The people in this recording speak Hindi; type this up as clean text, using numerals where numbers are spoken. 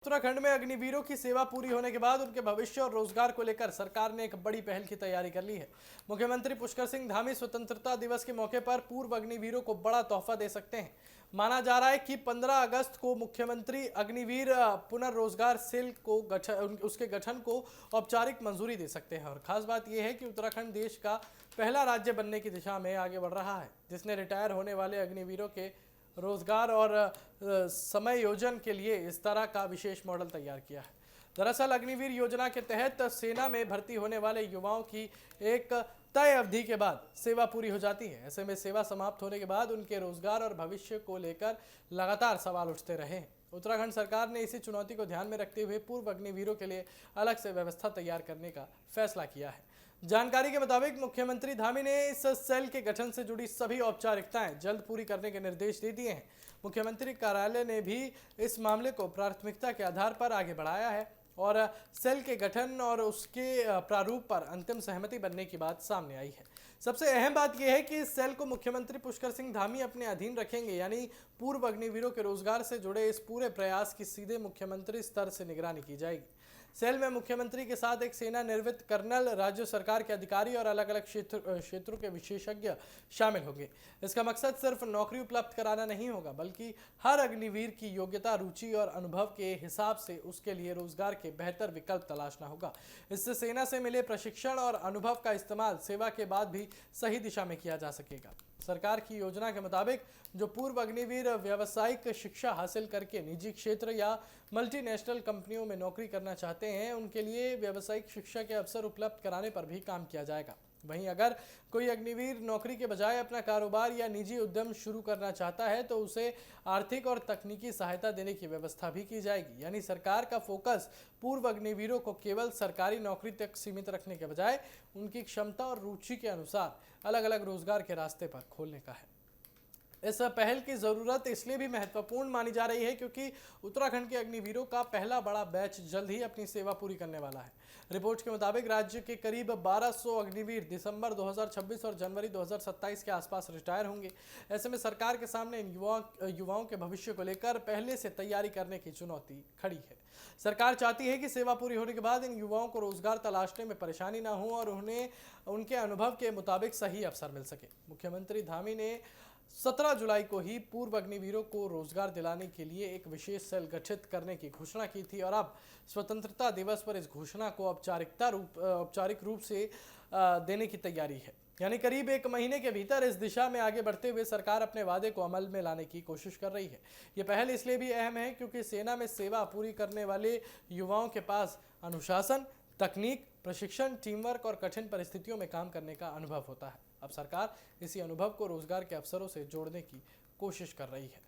उत्तराखंड में अग्निवीरों की सेवा पूरी होने के बाद उनके भविष्य और रोजगार को लेकर सरकार ने एक बड़ी पहल की तैयारी कर ली है। मुख्यमंत्री पुष्कर सिंह धामी स्वतंत्रता दिवस के मौके पर पूर्व अग्निवीरों को बड़ा तोहफा दे सकते हैं। माना जा रहा है कि 15 अगस्त को मुख्यमंत्री अग्निवीर पुनर्रोजगार सेल को उसके गठन को औपचारिक मंजूरी दे सकते हैं। और खास बात यह है कि उत्तराखंड देश का पहला राज्य बनने की दिशा में आगे बढ़ रहा है जिसने रिटायर होने वाले अग्निवीरों के रोजगार और समय योजन के लिए इस तरह का विशेष मॉडल तैयार किया है। दरअसल अग्निवीर योजना के तहत सेना में भर्ती होने वाले युवाओं की एक तय अवधि के बाद सेवा पूरी हो जाती है। ऐसे में सेवा समाप्त होने के बाद उनके रोजगार और भविष्य को लेकर लगातार सवाल उठते रहे हैं। उत्तराखंड सरकार ने इसी चुनौती को ध्यान में रखते हुए पूर्व अग्निवीरों के लिए अलग से व्यवस्था तैयार करने का फैसला किया है। जानकारी के मुताबिक मुख्यमंत्री धामी ने इस सेल के गठन से जुड़ी सभी औपचारिकताएं जल्द पूरी करने के निर्देश दे दिए हैं। मुख्यमंत्री कार्यालय ने भी इस मामले को प्राथमिकता के आधार पर आगे बढ़ाया है और सेल के गठन और उसके प्रारूप पर अंतिम सहमति बनने की बात सामने आई है। सबसे अहम बात यह है कि इस सेल को मुख्यमंत्री पुष्कर सिंह धामी अपने अधीन रखेंगे, यानी पूर्व अग्निवीरों के रोजगार से जुड़े इस पूरे प्रयास की सीधे मुख्यमंत्री स्तर से निगरानी की जाएगी। सेल में मुख्यमंत्री के साथ एक सेना निवृत्त कर्नल, राज्य सरकार के अधिकारी और अलग अलग क्षेत्रों के विशेषज्ञ शामिल होंगे। इसका मकसद सिर्फ नौकरी उपलब्ध कराना नहीं होगा, बल्कि हर अग्निवीर की योग्यता, रुचि और अनुभव के हिसाब से उसके लिए रोजगार के बेहतर विकल्प तलाशना होगा। इससे सेना से मिले प्रशिक्षण और अनुभव का इस्तेमाल सेवा के बाद भी सही दिशा में किया जा सकेगा। सरकार की योजना के मुताबिक जो पूर्व अग्निवीर व्यावसायिक शिक्षा हासिल करके निजी क्षेत्र या मल्टीनेशनल कंपनियों में नौकरी करना चाहते हैं, उनके लिए व्यावसायिक शिक्षा के अवसर उपलब्ध कराने पर भी काम किया जाएगा। वहीं अगर कोई अग्निवीर नौकरी के बजाय अपना कारोबार या निजी उद्यम शुरू करना चाहता है तो उसे आर्थिक और तकनीकी सहायता देने की व्यवस्था भी की जाएगी। यानी सरकार का फोकस पूर्व अग्निवीरों को केवल सरकारी नौकरी तक सीमित रखने के बजाय उनकी क्षमता और रुचि के अनुसार अलग अलग रोजगार के रास्ते पर खोलने का है। इस पहल की जरूरत इसलिए भी महत्वपूर्ण मानी जा रही है क्योंकि उत्तराखंड के अग्निवीरों का पहला बड़ा बैच जल्द ही अपनी सेवा पूरी करने वाला है। रिपोर्ट के मुताबिक राज्य के करीब 1200 अग्निवीर दिसंबर 2026 और जनवरी 2027 के आसपास रिटायर होंगे। ऐसे में सरकार के सामने इन युवाओं के भविष्य को लेकर पहले से तैयारी करने की चुनौती खड़ी है। सरकार चाहती है कि सेवा पूरी होने के बाद इन युवाओं को रोजगार तलाशने में परेशानी ना हो और उन्हें उनके अनुभव के मुताबिक सही अवसर मिल सके। मुख्यमंत्री धामी ने 17 जुलाई को ही पूर्व अग्निवीरों को रोजगार दिलाने के लिए एक विशेष सेल गठित करने की घोषणा की थी और अब स्वतंत्रता दिवस पर इस घोषणा को औपचारिक रूप से देने की तैयारी है। यानी करीब एक महीने के भीतर इस दिशा में आगे बढ़ते हुए सरकार अपने वादे को अमल में लाने की कोशिश कर रही है। ये पहल इसलिए भी अहम है क्योंकि सेना में सेवा पूरी करने वाले युवाओं के पास अनुशासन, तकनीक, प्रशिक्षण, टीम वर्क और कठिन परिस्थितियों में काम करने का अनुभव होता है। अब सरकार इसी अनुभव को रोजगार के अवसरों से जोड़ने की कोशिश कर रही है।